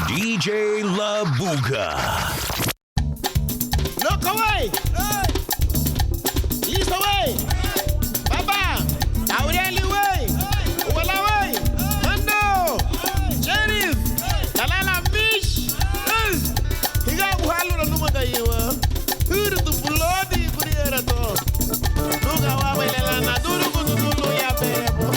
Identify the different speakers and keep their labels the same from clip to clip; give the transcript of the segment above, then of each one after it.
Speaker 1: DJ La Buga.
Speaker 2: Loco, wey. Listo, wey. Papá. Aureli, wey. Uwala, wey. Mando. Sheriff. Talala, Mish. Higa buhalu na numada yiwa. Huru tu pulodi kuriera to. Nuga wa welela na duru kututulu ya bebo.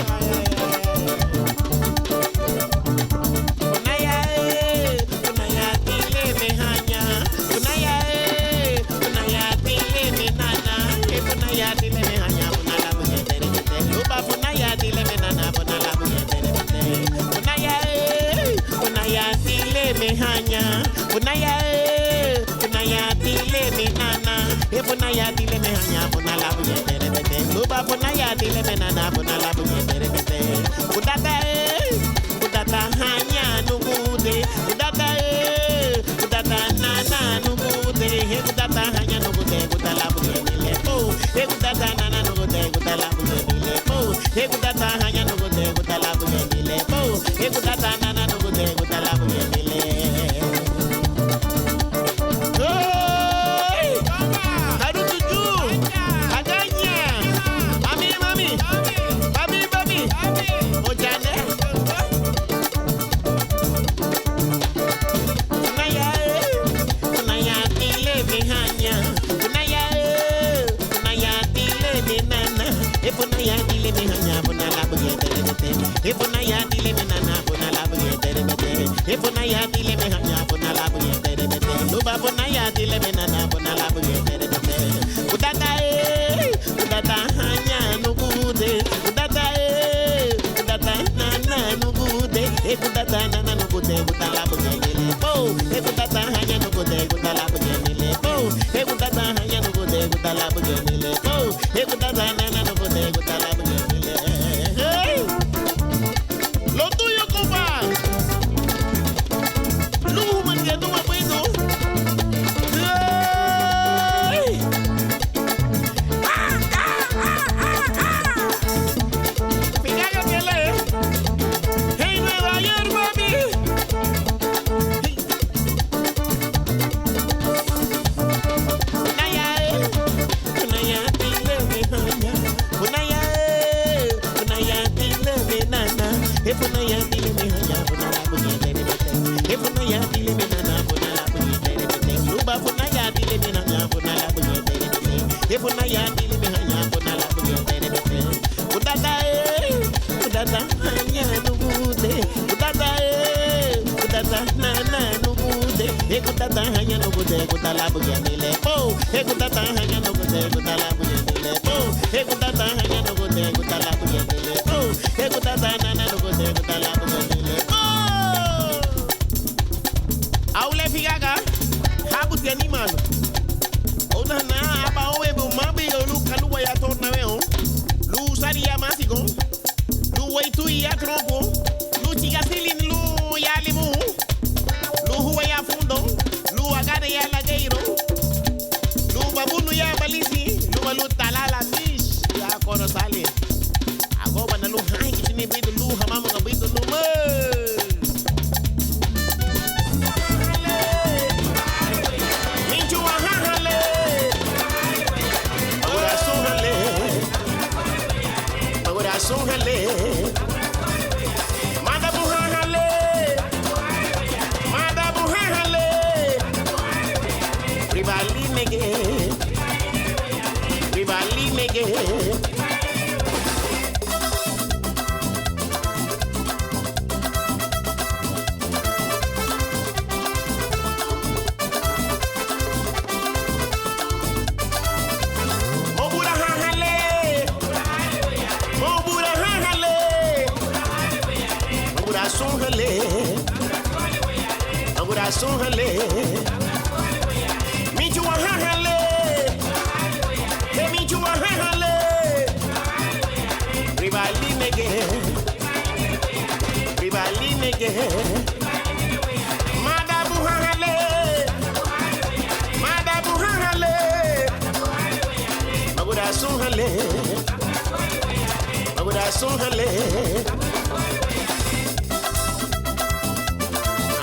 Speaker 2: Punaya dile me nana, e punaya dile me hanya, punala buye tere bete. Luba punaya dile me nana, punala buye tere bete. Udata hanya nugude, udata nana nugude, he udata hanya nugude, udala buye nile po. He udata nana nugude, udala buye nile po. He udata hanya nugude, udala buye nile po. He udata nana nugude, udala buye nile.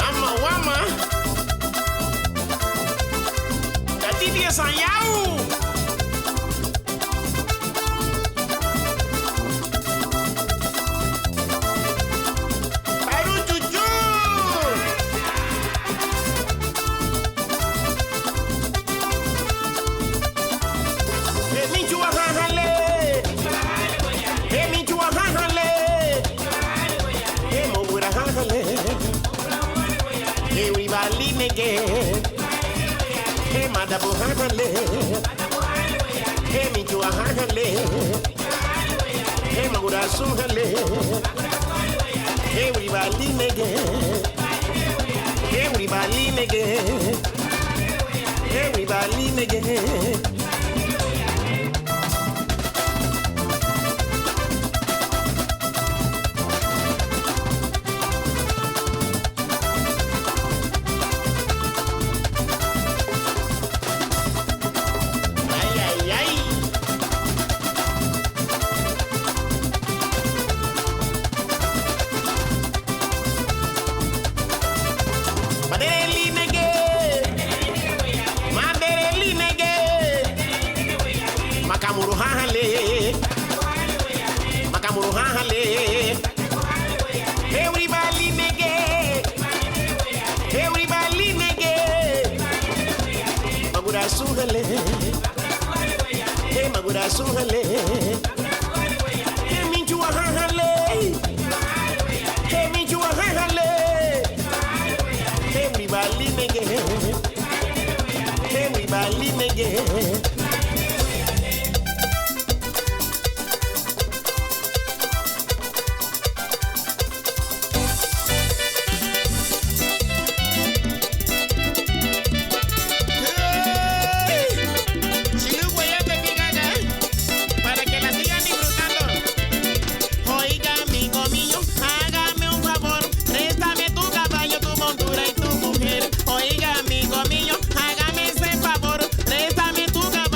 Speaker 2: I'm a nege. Hey madabu hangale. Hey minjua hangale. Hey magura sungale. Hey uribali nege. Hey uribali nege. Hey uribali nege. Makamuru hahale. Everybody nege. Everybody nege. Magura sungale. Hey magura sungale. Hey minjua hahale. Hey minjua hahale. Everybody nege. Everybody nege.
Speaker 3: Oiga, amigo mío, hágame ese favor, préstame tu caballo.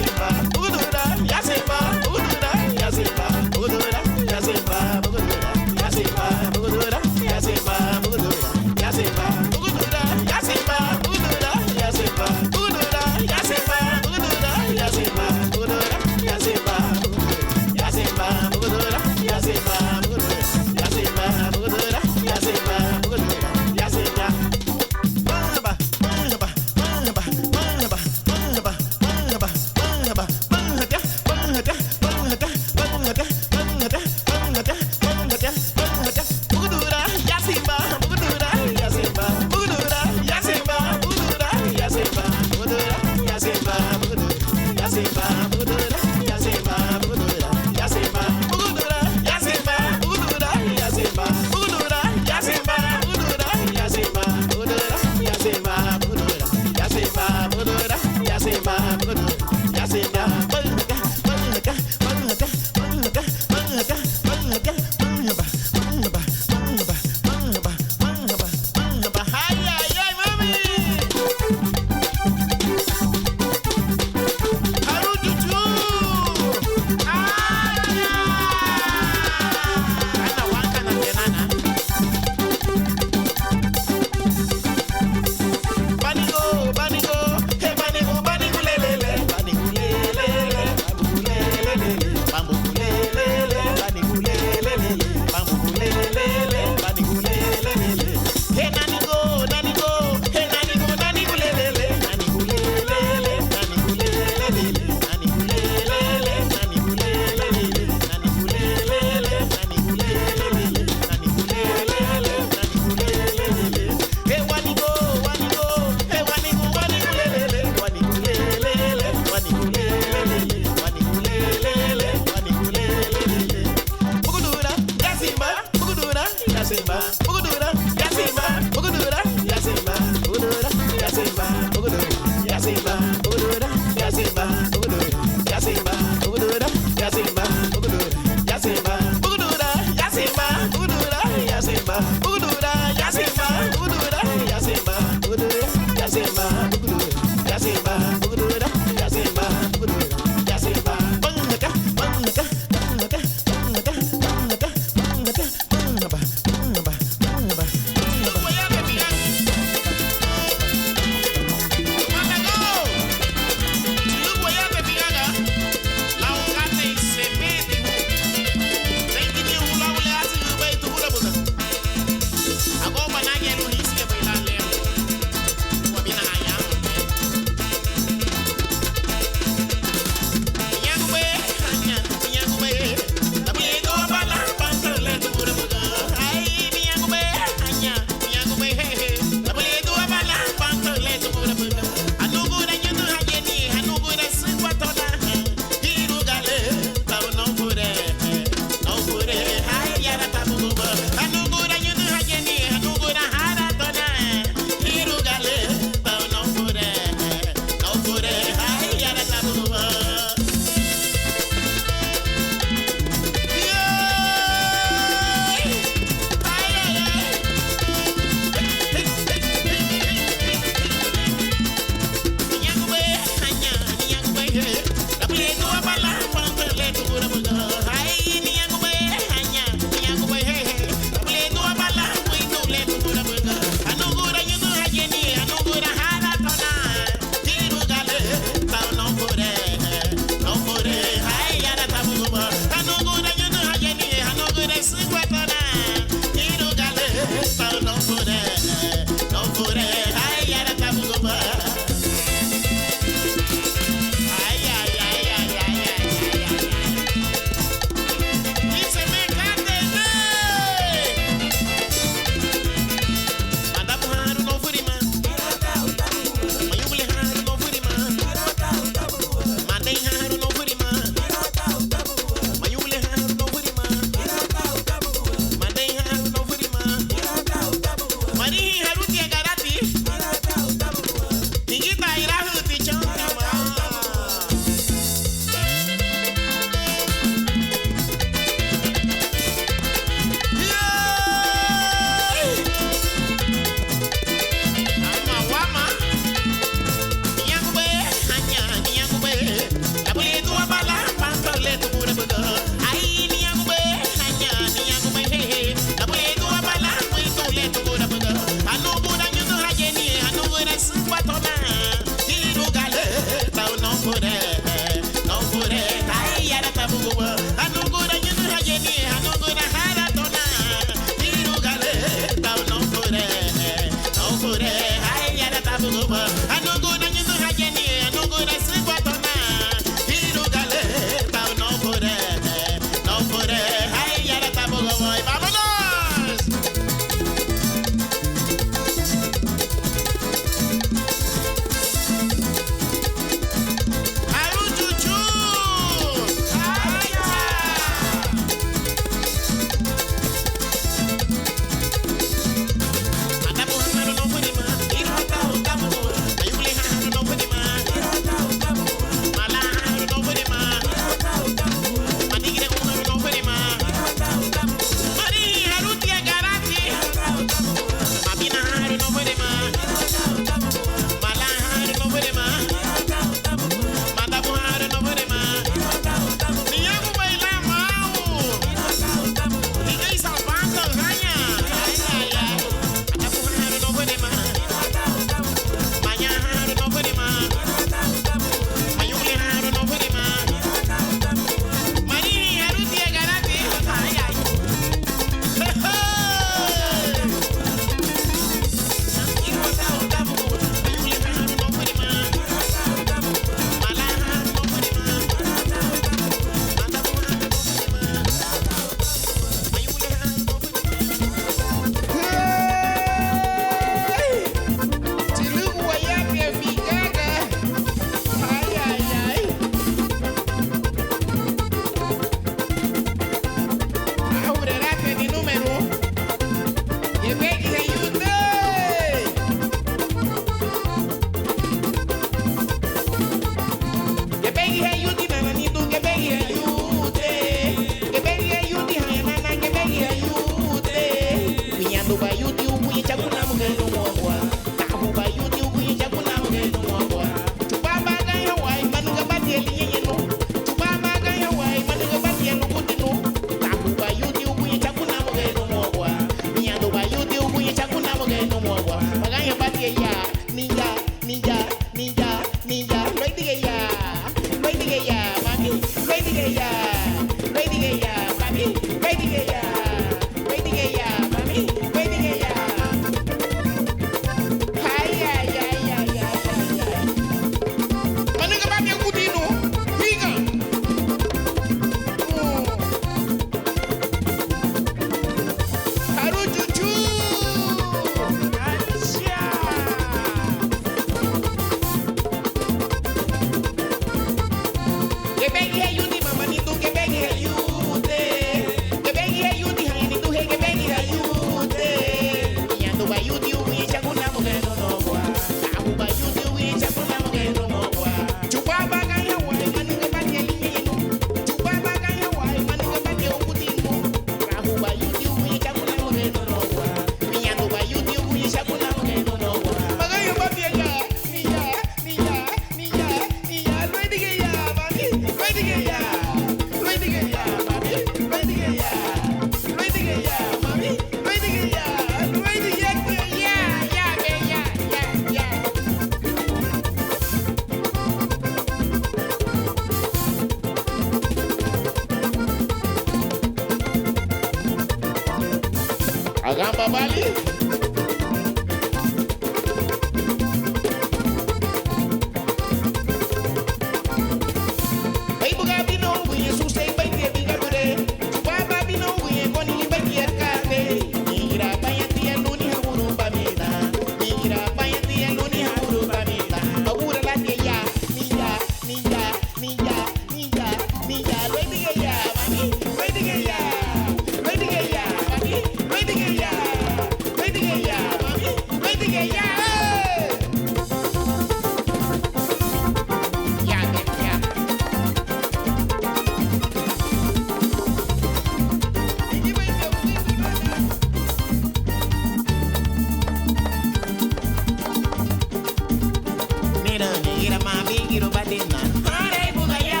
Speaker 2: nigira mami giro badina. Hare bugaya.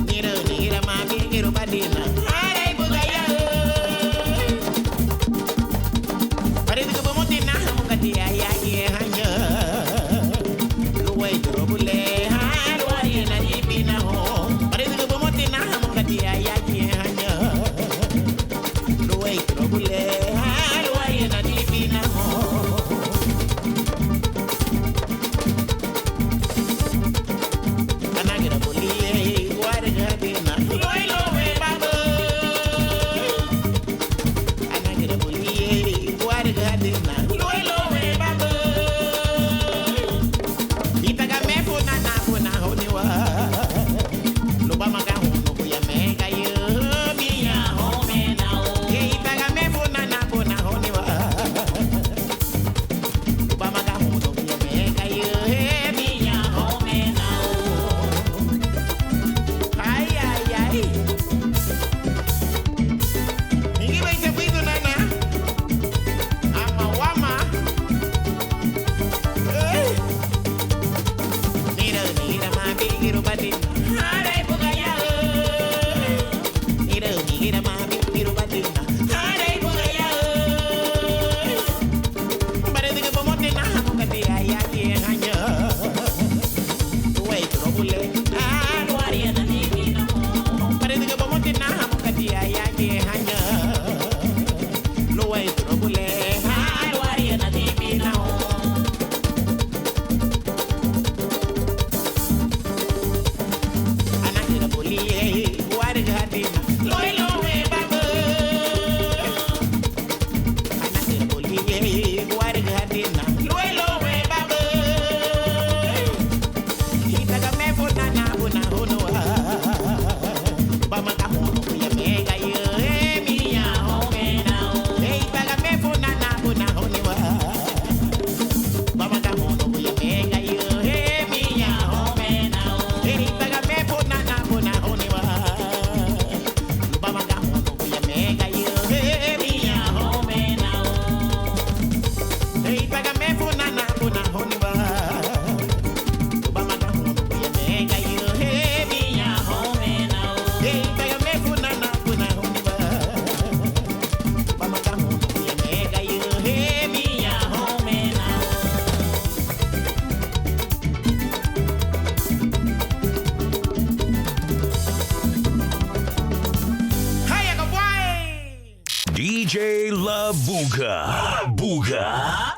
Speaker 2: Nigira mami giro badina. Hare bugaya. Pare diga bomotina mungati ya ye hanya. Luwai drobule ha luwai na ibina ho. Pare diga bomotina mungati ya ye hanya. Luwai drobule ha luwai na ibina ho. Anagira bolie guarda dina. Luwai lowe babo. Anagira bolie guarda dina. Luwai lowe babo. Itaga me funa na funa honiwa. Luba maga hono kuya mega yo miya home now. Itaga me funa na funa honiwa. Luba maga hono kuya mega yo miya home now. Ay ay ay. Ningi ba ite puido nana? Ama wama. Nigira mami giro badina. Hare bugaya. Nigira mami giro badina. Hare bugaya. Bare diga bomotina mungati ya ye hanya. Wait robule. Ah, waria na nibina mo. Bare diga bomotina mungati ya ye hanya. Wait robule. Ah, waria na nibina mo. Anagira bolie guarda dina. Loy lowe babo. Anagira bolie guarda dina. Loy lowe babo. Itaga me funa na funa honoa. Bama ka hono kuya mega yo miya home now. Itaga me funa na funa honoa. Bama ka hono kuya mega yo miya home now. Itaga me funa na funa honoa. Bama ka hono kuya mega yo miya home now. Itaga me funa na funa honoa. Bama ka hono kuya mega yo miya home now. Itaga me funa na funa honoa. Bama ka hono kuya mega yo miya home now. Hiya, go boy!
Speaker 1: DJ La Buga. La Buga.